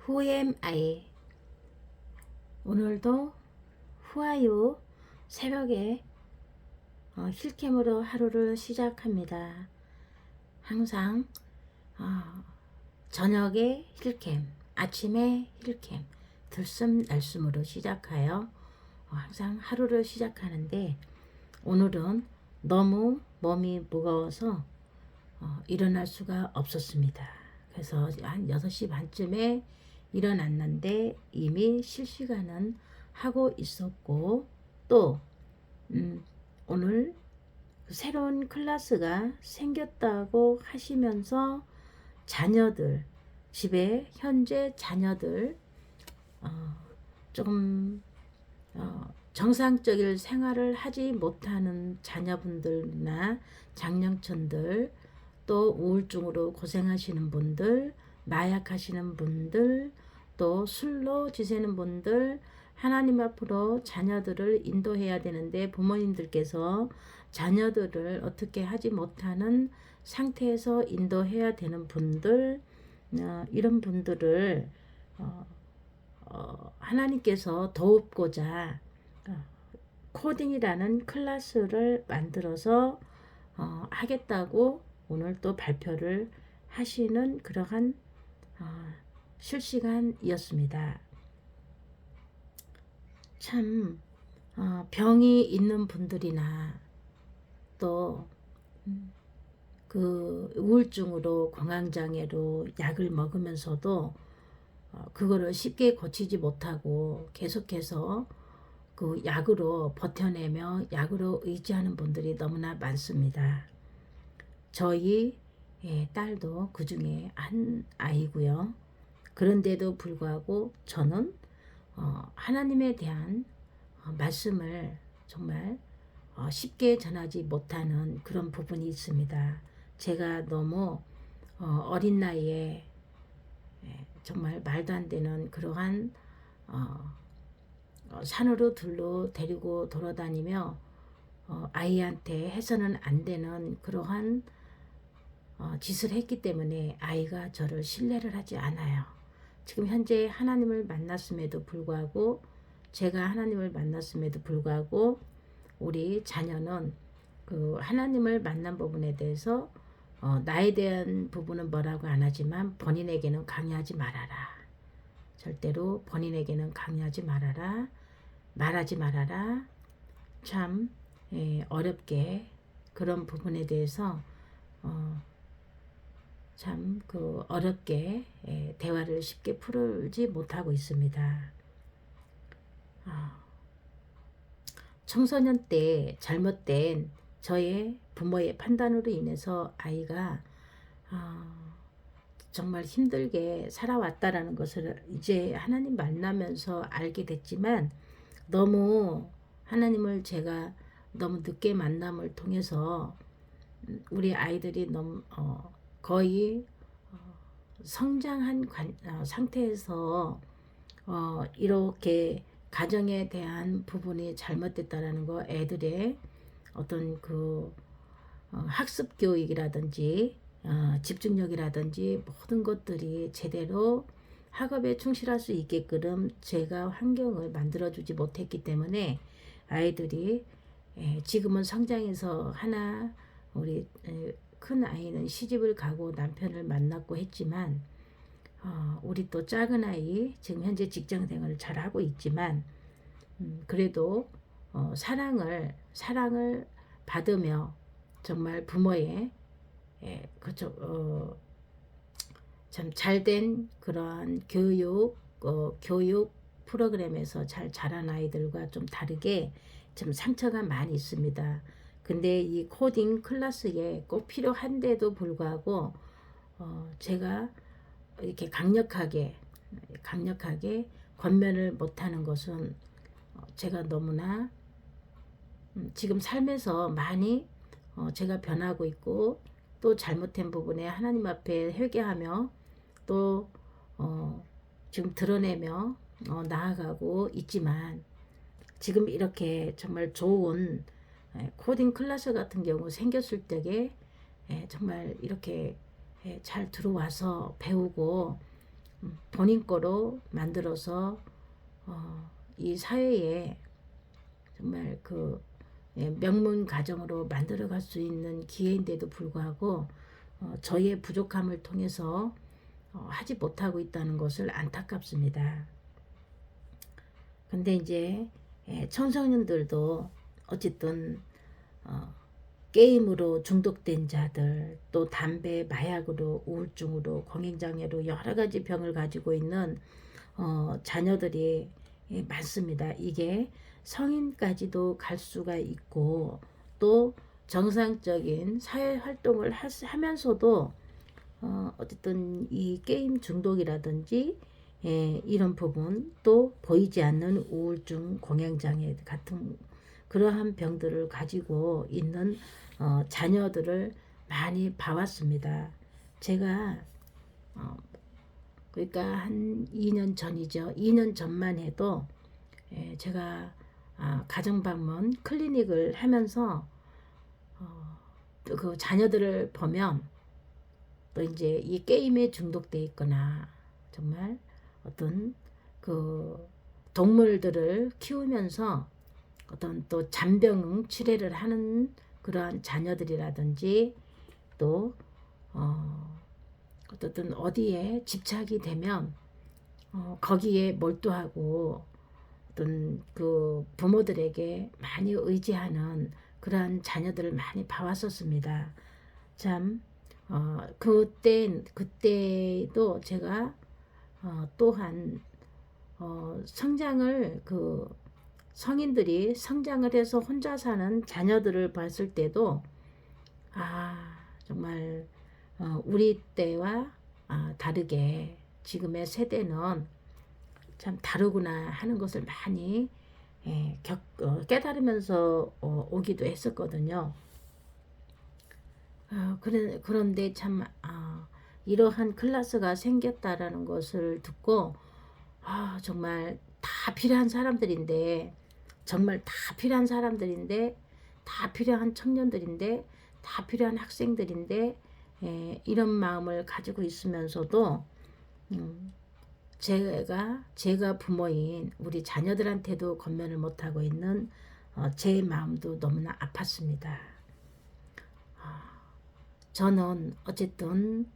Who am I? 오늘도 후아유 새벽에 힐캠으로 하루를 시작합니다. 항상 어, 저녁에 힐캠, 아침에 힐캠, 들숨 날숨으로 시작하여 항상 하루를 시작하는데 오늘은 너무 몸이 무거워서 일어날 수가 없었습니다. 그래서 한 6시 반쯤에 일어났는데 이미 실시간은 하고 있었고 또 오늘 새로운 클래스가 생겼다고 하시면서 자녀들 집에 현재 자녀들 조금 정상적인 생활을 하지 못하는 자녀분들이나 장년층들 또 우울증으로 고생하시는 분들, 마약하시는 분들, 또 술로 지새는 분들, 하나님 앞으로 자녀들을 인도해야 되는데 부모님들께서 자녀들을 어떻게 하지 못하는 상태에서 인도해야 되는 분들, 이런 분들을 하나님께서 도우고자 코딩이라는 클래스를 만들어서 하겠다고 오늘 또 발표를 하시는 그러한 실시간이었습니다. 참 병이 있는 분들이나 또 그 우울증으로 공황장애로 약을 먹으면서도 그거를 쉽게 고치지 못하고 계속해서 그 약으로 버텨내며 약으로 의지하는 분들이 너무나 많습니다. 저희 딸도 그 중에 한 아이고요. 그런데도 불구하고 저는 하나님에 대한 말씀을 정말 쉽게 전하지 못하는 그런 부분이 있습니다. 제가 너무 어린 나이에 정말 말도 안 되는 그러한 산으로 들로 데리고 돌아다니며 아이한테 해서는 안 되는 그러한 짓을 했기 때문에 아이가 저를 신뢰를 하지 않아요. 지금 현재 하나님을 만났음에도 불구하고 제가 하나님을 만났음에도 불구하고 우리 자녀는 그 하나님을 만난 부분에 대해서 나에 대한 부분은 뭐라고 안 하지만 본인에게는 강요하지 말아라. 절대로 본인에게는 강요하지 말아라. 말하지 말아라. 참 어렵게 그런 부분에 대해서 참 그 어렵게 대화를 쉽게 풀지 못하고 있습니다. 청소년 때 잘못된 저의 부모의 판단으로 인해서 아이가 정말 힘들게 살아왔다라는 것을 이제 하나님 만나면서 알게 됐지만 너무 하나님을 제가 너무 늦게 만남을 통해서 우리 아이들이 너무 거의 성장한 상태에서 이렇게 가정에 대한 부분이 잘못됐다라는 거 애들의 어떤 그 학습 교육이라든지 집중력이라든지 모든 것들이 제대로 학업에 충실할 수 있게끔 제가 환경을 만들어주지 못했기 때문에 아이들이 지금은 성장해서 하나 우리 큰 아이는 시집을 가고 남편을 만났고 했지만 우리 또 작은 아이 지금 현재 직장 생활을 잘 하고 있지만 그래도 사랑을 받으며 정말 부모의 그쵸 참 잘된 그러한 교육 프로그램에서 잘 자란 아이들과 좀 다르게 좀 상처가 많이 있습니다. 근데 이 코딩 클래스에 꼭 필요한데도 불구하고 제가 이렇게 강력하게 권면을 못하는 것은 제가 너무나 지금 삶에서 많이 제가 변하고 있고 또 잘못된 부분에 하나님 앞에 회개하며 또 지금 드러내며 나아가고 있지만 지금 이렇게 정말 좋은 코딩 클래스 같은 경우 생겼을 때에 정말 이렇게 잘 들어와서 배우고 본인 거로 만들어서 이 사회에 정말 그 명문 가정으로 만들어갈 수 있는 기회인데도 불구하고 저의 부족함을 통해서 하지 못하고 있다는 것을 안타깝습니다. 근데 이제 청소년들도 어쨌든 게임으로 중독된 자들, 또 담배, 마약으로, 우울증으로, 공황장애로 여러 가지 병을 가지고 있는 자녀들이 많습니다. 이게 성인까지도 갈 수가 있고, 또 정상적인 사회 활동을 하면서도 어쨌든 이 게임 중독이라든지 이런 부분, 또 보이지 않는 우울증, 공황장애 같은 그러한 병들을 가지고 있는 자녀들을 많이 봐왔습니다. 제가 그러니까 한 2년 전이죠. 2년 전만 해도 제가 가정방문 클리닉을 하면서 그 자녀들을 보면 또 이제 이 게임에 중독돼 있거나 정말 어떤 그 동물들을 키우면서 어떤 또 잔병 치레를 하는 그러한 자녀들이라든지 또 어떤 어디에 집착이 되면 거기에 몰두하고 어떤 그 부모들에게 많이 의지하는 그러한 자녀들을 많이 봐왔었습니다. 참 그때도 제가 또한 성장을 그 성인들이 성장을 해서 혼자 사는 자녀들을 봤을 때도 정말 우리 때와 다르게 지금의 세대는 참 다르구나 하는 것을 많이 깨달으면서 오기도 했었거든요. 그런데 참 이러한 클래스가 생겼다라는 것을 듣고 정말 다 필요한 사람들인데 정말 다 필요한 사람들인데 다 필요한 청년들인데 다 필요한 학생들인데 이런 마음을 가지고 있으면서도 제가 부모인 우리 자녀들한테도 건면을 못하고 있는 제 마음도 너무나 아팠습니다. 저는 어쨌든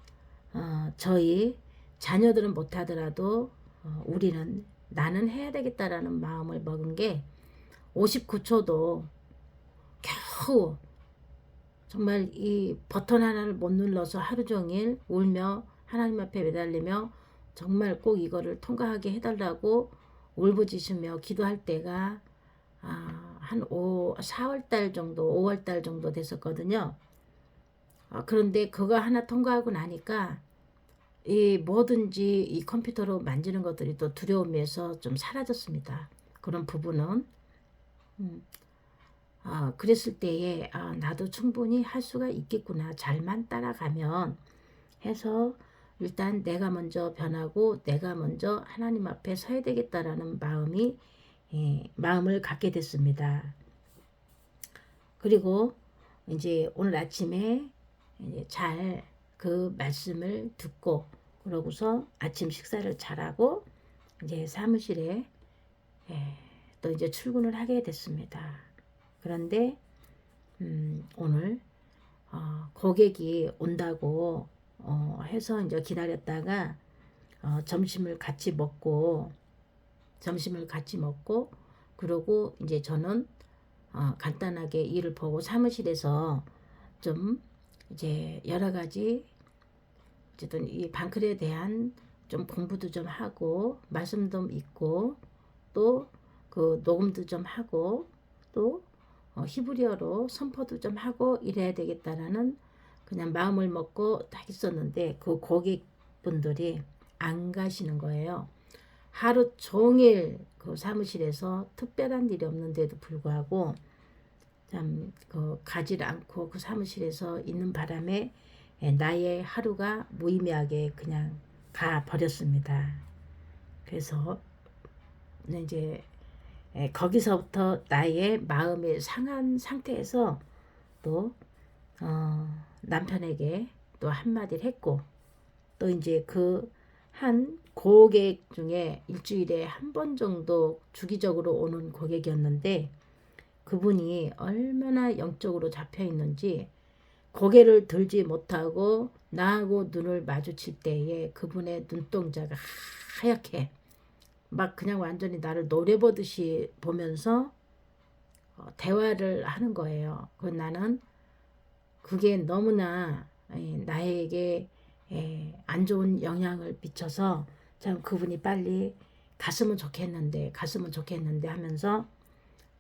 저희 자녀들은 못하더라도 나는 해야 되겠다라는 마음을 먹은 게 59초도 겨우 정말 이 버튼 하나를 못 눌러서 하루 종일 울며 하나님 앞에 매달리며 정말 꼭 이거를 통과하게 해달라고 울부짖으며 기도할 때가 한 4월달 정도 5월달 정도 됐었거든요. 그런데 그거 하나 통과하고 나니까 이 뭐든지 이 컴퓨터로 만지는 것들이 또 두려움에서 좀 사라졌습니다. 그런 부분은 그랬을 때에 나도 충분히 할 수가 있겠구나. 잘만 따라가면 해서 일단 내가 먼저 변하고 내가 먼저 하나님 앞에 서야 되겠다라는 마음을 갖게 됐습니다. 그리고 이제 오늘 아침에 잘 그 말씀을 듣고 그러고서 아침 식사를 잘하고 이제 사무실에 또 이제 출근을 하게 됐습니다. 그런데 오늘 고객이 온다고 해서 이제 기다렸다가 점심을 같이 먹고 그러고 이제 저는 간단하게 일을 보고 사무실에서 좀 이제 여러 가지 어쨌든 이 방클에 대한 좀 공부도 좀 하고 말씀도 있고 또 그 녹음도 좀 하고 또 히브리어로 선포도 좀 하고 이래야 되겠다라는 그냥 마음을 먹고 딱 있었는데 그 고객분들이 안 가시는 거예요. 하루 종일 그 사무실에서 특별한 일이 없는데도 불구하고 참 가지를 않고 그 사무실에서 있는 바람에 나의 하루가 무의미하게 그냥 가 버렸습니다. 그래서 이제 거기서부터 나의 마음이 상한 상태에서 또 남편에게 또 한마디를 했고 또 이제 그 한 고객 중에 일주일에 한 번 정도 주기적으로 오는 고객이었는데 그분이 얼마나 영적으로 잡혀 있는지 고개를 들지 못하고 나하고 눈을 마주칠 때에 그분의 눈동자가 하얗게 막 그냥 완전히 나를 노려보듯이 보면서 대화를 하는 거예요. 그 나는 그게 너무나 나에게 안 좋은 영향을 미쳐서 참 그분이 빨리 갔으면 좋겠는데 하면서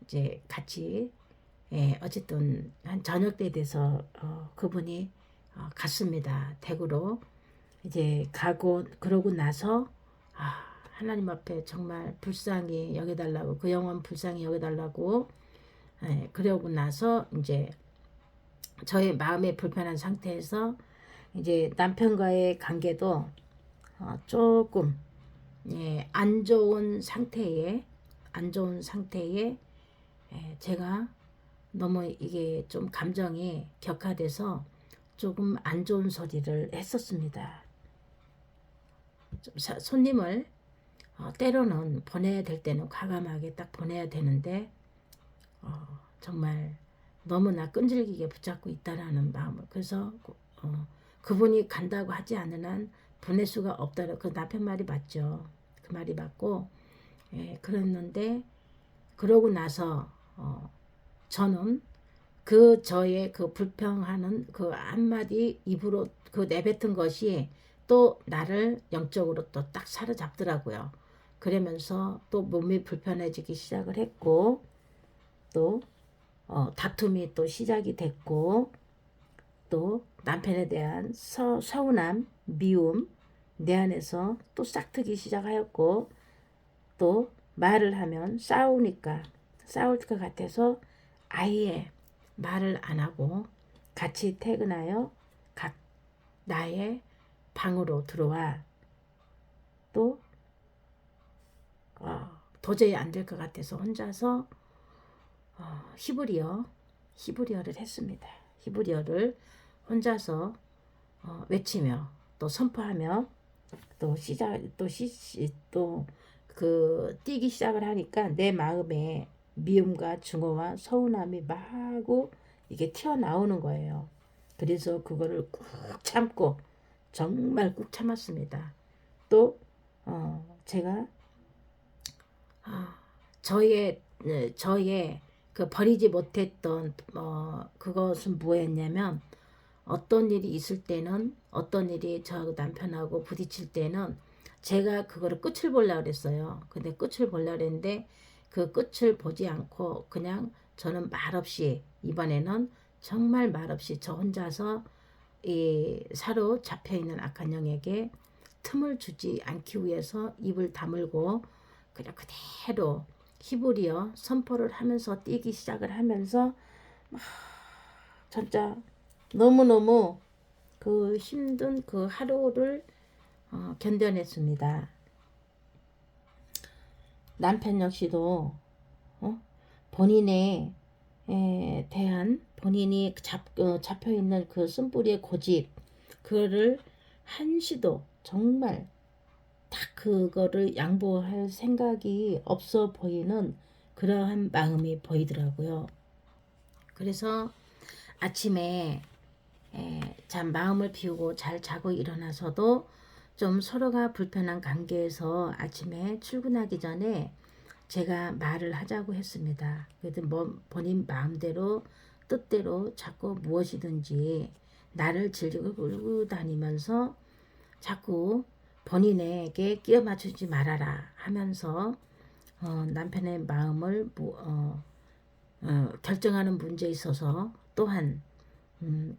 이제 같이 어쨌든 한 저녁 때 돼서 그분이 갔습니다. 대구로 이제 가고 그러고 나서 하나님 앞에 정말 불쌍히 여겨달라고 그 영혼 불쌍히 여겨달라고 그러고 나서 이제 저의 마음이 불편한 상태에서 이제 남편과의 관계도 조금 안 좋은 상태에 제가 너무 이게 좀 감정이 격화돼서 조금 안 좋은 소리를 했었습니다. 손님을 때로는 보내야 될 때는 과감하게 딱 보내야 되는데 정말 너무나 끈질기게 붙잡고 있다라는 마음을 그래서 그분이 간다고 하지 않는 한 보낼 수가 없다는 그 남편 말이 맞죠. 그 말이 맞고 그랬는데 그러고 나서 저는 그 저의 그 불평하는 그 한마디 입으로 그 내뱉은 것이 또 나를 영적으로 또 딱 사로잡더라고요. 그러면서 또 몸이 불편해지기 시작을 했고 또 다툼이 또 시작이 됐고 또 남편에 대한 서운함, 미움 내 안에서 또 싹트기 시작하였고 또 말을 하면 싸울 것 같아서 아예 말을 안 하고 같이 퇴근하여 각 나의 방으로 들어와 또 도저히 안 될 것 같아서 혼자서 히브리어를 했습니다. 히브리어를 혼자서 외치며 또 선포하며 또 뛰기 시작을 하니까 내 마음에 미움과 증오와 서운함이 마구 이게 튀어나오는 거예요. 그래서 그거를 꾹 참고 정말 꾹 참았습니다. 또 제가 저의 그 버리지 못했던 그것은 뭐였냐면 어떤 일이 있을 때는 어떤 일이 저 남편하고 부딪힐 때는 제가 그거를 끝을 보려고 그랬어요. 근데 끝을 보려고 그랬는데 그 끝을 보지 않고 그냥 저는 말없이 이번에는 정말 말없이 저 혼자서 이 사로잡혀 있는 악한 영에게 틈을 주지 않기 위해서 입을 다물고 그냥 그대로 히브리어 선포를 하면서 뛰기 시작을 하면서 진짜 너무너무 그 힘든 그 하루를 견뎌냈습니다. 남편 역시도 본인에 대한 본인이 잡혀있는 그 쓴뿌리의 고집 그거를 한시도 정말 딱 그거를 양보할 생각이 없어 보이는 그러한 마음이 보이더라고요. 그래서 아침에 참 마음을 비우고 잘 자고 일어나서도 좀 서로가 불편한 관계에서 아침에 출근하기 전에 제가 말을 하자고 했습니다. 그래도 뭐 본인 마음대로 뜻대로 자꾸 무엇이든지 나를 질질 끌고 다니면서 자꾸 본인에게 끼워 맞추지 말아라 하면서 남편의 마음을 결정하는 문제에 있어서 또한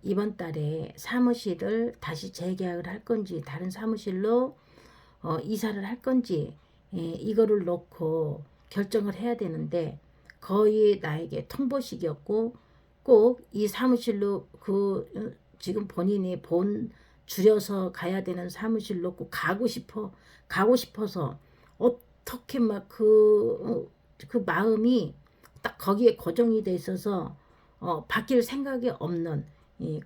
이번 달에 사무실을 다시 재계약을 할 건지 다른 사무실로 이사를 할 건지 이거를 놓고 결정을 해야 되는데 거의 나에게 통보식이었고 꼭 이 사무실로 지금 본인이 줄여서 가야 되는 바실로 꼭 가고 싶어서 어떻게 막 그 마음이 딱 거기에 고정이 돼 있어서 바뀔 생각이 없는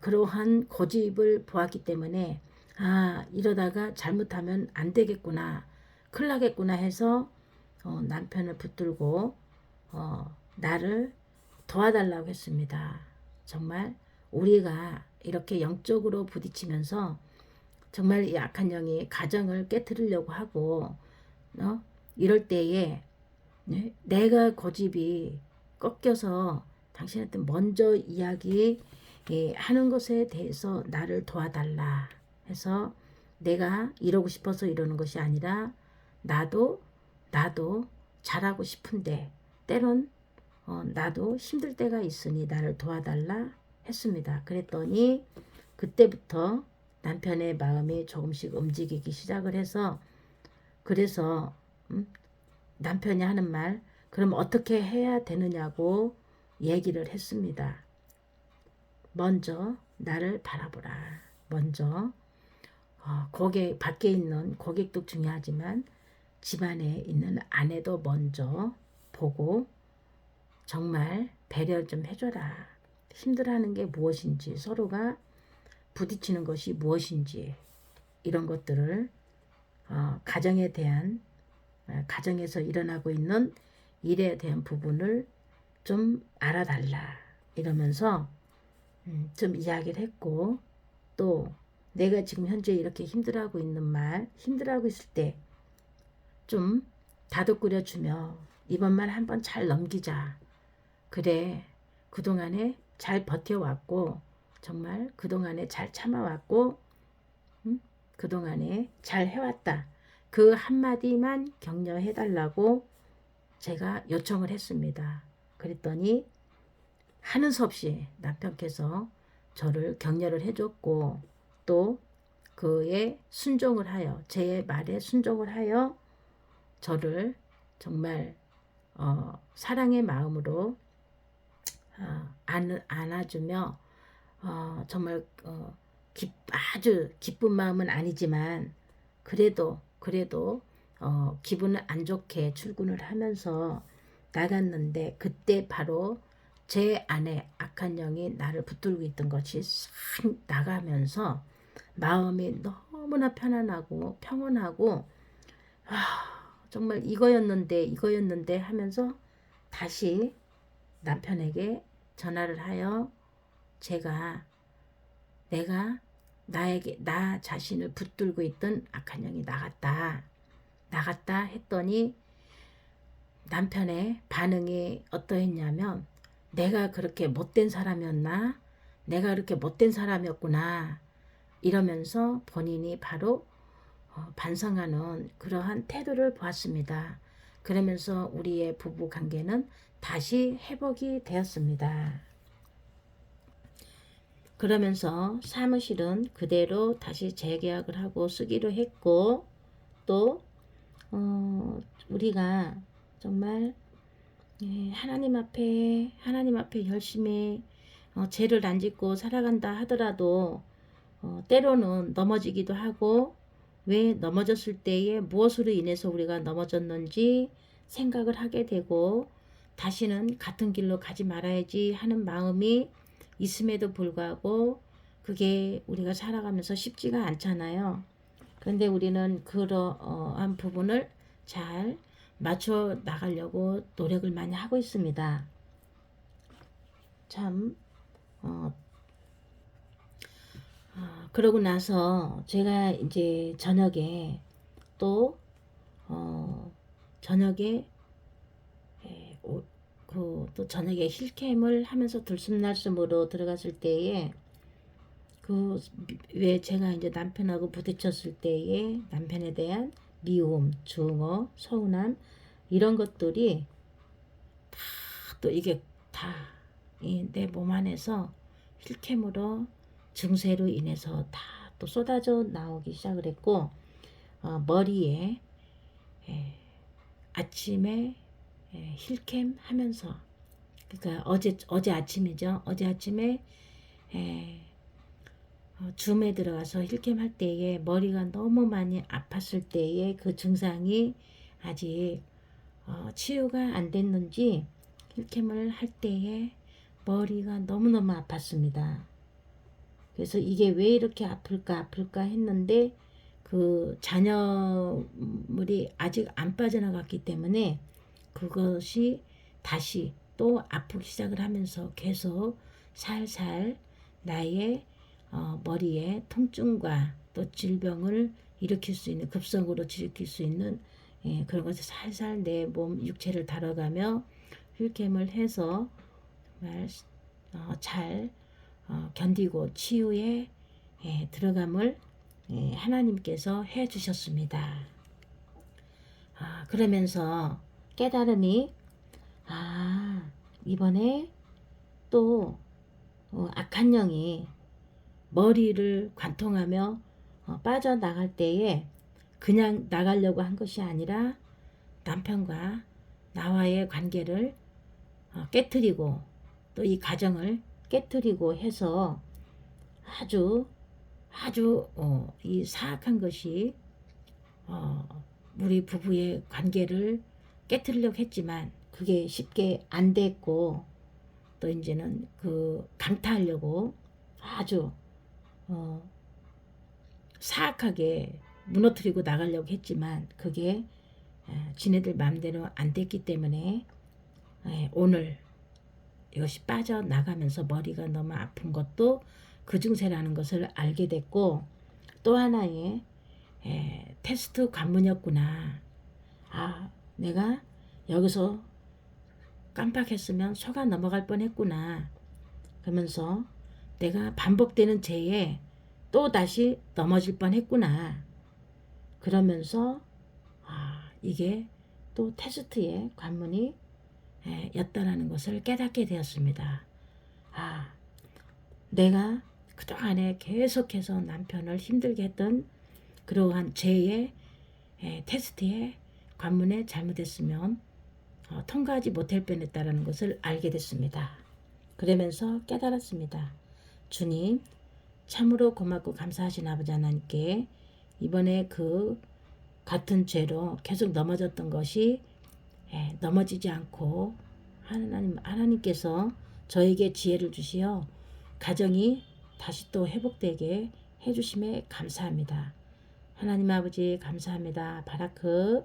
그러한 고집을 보았기 때문에 아, 이러다가 잘못하면 안 되겠구나, 큰일 나겠구나 해서 남편을 붙들고 나를 도와달라고 했습니다. 정말 우리가 이렇게 영적으로 부딪히면서 정말 이 악한 영이 가정을 깨뜨리려고 하고 이럴 때에 네? 내가 고집이 꺾여서 당신한테 먼저 이야기 하는 것에 대해서 나를 도와달라 해서 내가 이러고 싶어서 이러는 것이 아니라 나도 잘하고 싶은데 때론 나도 힘들 때가 있으니 나를 도와달라 했습니다. 그랬더니 그때부터 남편의 마음이 조금씩 움직이기 시작을 해서 그래서 남편이 하는 말 그럼 어떻게 해야 되느냐고 얘기를 했습니다. 먼저 나를 바라보라. 먼저 고객 밖에 있는 고객도 중요하지만 집안에 있는 아내도 먼저 보고 정말 배려 좀 해줘라. 힘들어하는 게 무엇인지 서로가 부딪히는 것이 무엇인지 이런 것들을 가정에 대한 가정에서 일어나고 있는 일에 대한 부분을 좀 알아달라 이러면서 좀 이야기를 했고 또 내가 지금 현재 이렇게 힘들어하고 있는 말 힘들어하고 있을 때 좀 다독거려 주며 이번만 한번 잘 넘기자. 그래 그동안에 잘 버텨왔고 정말 그동안에 잘 참아왔고 그동안에 잘 해왔다. 그 한마디만 격려해달라고 제가 요청을 했습니다. 그랬더니 하는 수 없이 남편께서 저를 격려를 해줬고 또 그에 순종을 하여 제 말에 순종을 하여 저를 정말 사랑의 마음으로 안아주며 정말 아주 기쁜 마음은 아니지만 그래도 기분을 안 좋게 출근을 하면서 나갔는데 그때 바로 제 안에 악한 영이 나를 붙들고 있던 것이 싹 나가면서 마음이 너무나 편안하고 평온하고 정말 이거였는데 하면서 다시 남편에게 전화를 하여 내가 나 자신을 붙들고 있던 악한 영이 나갔다 했더니 남편의 반응이 어떠했냐면 내가 그렇게 못된 사람이었나? 내가 그렇게 못된 사람이었구나. 이러면서 본인이 바로 반성하는 그러한 태도를 보았습니다. 그러면서 우리의 부부 관계는 다시 회복이 되었습니다. 그러면서 사무실은 그대로 다시 재계약을 하고 쓰기로 했고 또 우리가 정말 하나님 앞에 열심히 죄를 안 짓고 살아간다 하더라도 때로는 넘어지기도 하고 왜 넘어졌을 때에 무엇으로 인해서 우리가 넘어졌는지 생각을 하게 되고 다시는 같은 길로 가지 말아야지 하는 마음이 있음에도 불구하고 그게 우리가 살아가면서 쉽지가 않잖아요. 그런데 우리는 그러한 부분을 잘 맞춰 나가려고 노력을 많이 하고 있습니다. 참 그러고 나서 제가 이제 저녁에 또 저녁에 또 저녁에 힐캠을 하면서 들숨날숨으로 들어갔을 때에 왜 제가 이제 남편하고 부딪혔을 때에 남편에 대한 미움, 증오, 서운함 이런 것들이 또 이게 다 내 몸 안에서 힐캠으로 증세로 인해서 다 또 쏟아져 나오기 시작을 했고 머리에 아침에 힐캠 하면서 그러니까 어제 아침이죠. 어제 아침에 줌에 들어가서 힐캠 할 때에 머리가 너무 많이 아팠을 때에 그 증상이 아직 치유가 안 됐는지 힐캠을 할 때에 머리가 너무너무 아팠습니다. 그래서 이게 왜 이렇게 아플까 했는데 그 잔여물이 아직 안 빠져나갔기 때문에 그것이 다시 또 아프기 시작을 하면서 계속 살살 나의 머리에 통증과 또 질병을 일으킬 수 있는, 급성으로 일으킬 수 있는 그런 것을 살살 내 몸 육체를 다뤄가며 힐캠을 해서 정말 잘 견디고 치유에 들어감을 하나님께서 해 주셨습니다. 그러면서 깨달음이, 이번에 또 악한 영이 머리를 관통하며 빠져나갈 때에 그냥 나가려고 한 것이 아니라 남편과 나와의 관계를 깨뜨리고 또 이 가정을 깨뜨리고 해서 아주 이 사악한 것이 우리 부부의 관계를 깨뜨리려고 했지만 그게 쉽게 안 됐고, 또 이제는 그 강타하려고 아주 사악하게 무너뜨리고 나가려고 했지만 그게 지네들 마음대로 안 됐기 때문에 오늘 이것이 빠져나가면서 머리가 너무 아픈 것도 그 증세라는 것을 알게 됐고, 또 하나의 테스트 관문이었구나. 내가 여기서 깜빡했으면 속아 넘어갈 뻔했구나. 그러면서 내가 반복되는 죄에 또 다시 넘어질 뻔했구나. 그러면서 이게 또 테스트의 관문이 였다라는 것을 깨닫게 되었습니다. 내가 그동안에 계속해서 남편을 힘들게 했던 그러한 죄의 테스트의 관문에 잘못했으면 통과하지 못할 뻔했다라는 것을 알게 됐습니다. 그러면서 깨달았습니다. 주님, 참으로 고맙고 감사하신 아버지 하나님께 이번에 그 같은 죄로 계속 넘어졌던 것이 넘어지지 않고 하나님께서 저에게 지혜를 주시어 가정이 다시 또 회복되게 해주심에 감사합니다. 하나님 아버지 감사합니다. 바라크.